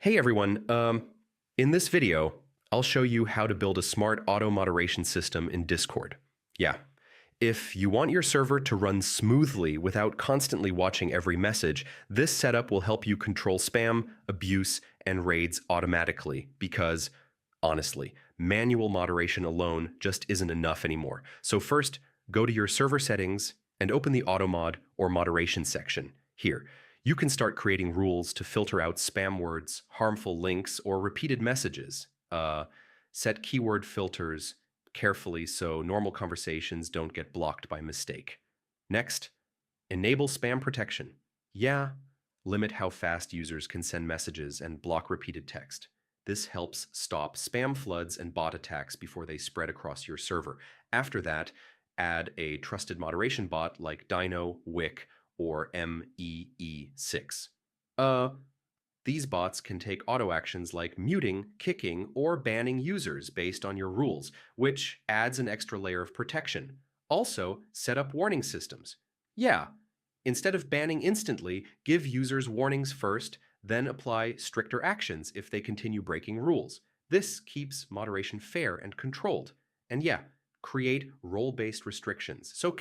Hey everyone, in this video, I'll show you how to build a smart auto moderation system in Discord. Yeah, if you want your server to run smoothly without constantly watching every message, this setup will help you control spam, abuse, and raids automatically because, honestly, manual moderation alone just isn't enough anymore. So first, go to your server settings and open the auto mod or moderation section. Here, you can start creating rules to filter out spam words, harmful links, or repeated messages. Set keyword filters carefully so normal conversations don't get blocked by mistake. Next, enable spam protection. Yeah, limit how fast users can send messages and block repeated text. This helps stop spam floods and bot attacks before they spread across your server. After that, add a trusted moderation bot like Dyno, Wick, or MEE6. These bots can take auto actions like muting, kicking, or banning users based on your rules, which adds an extra layer of protection. Also, set up warning systems. Yeah, instead of banning instantly, give users warnings first, then apply stricter actions if they continue breaking rules. This keeps moderation fair and controlled. And yeah, create role-based restrictions. So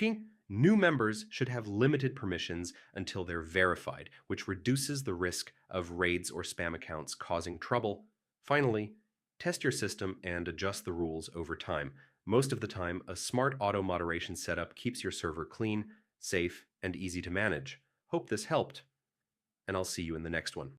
new members should have limited permissions until they're verified, which reduces the risk of raids or spam accounts causing trouble. Finally, test your system and adjust the rules over time. Most of the time, a smart auto moderation setup keeps your server clean, safe, and easy to manage. Hope this helped, and I'll see you in the next one.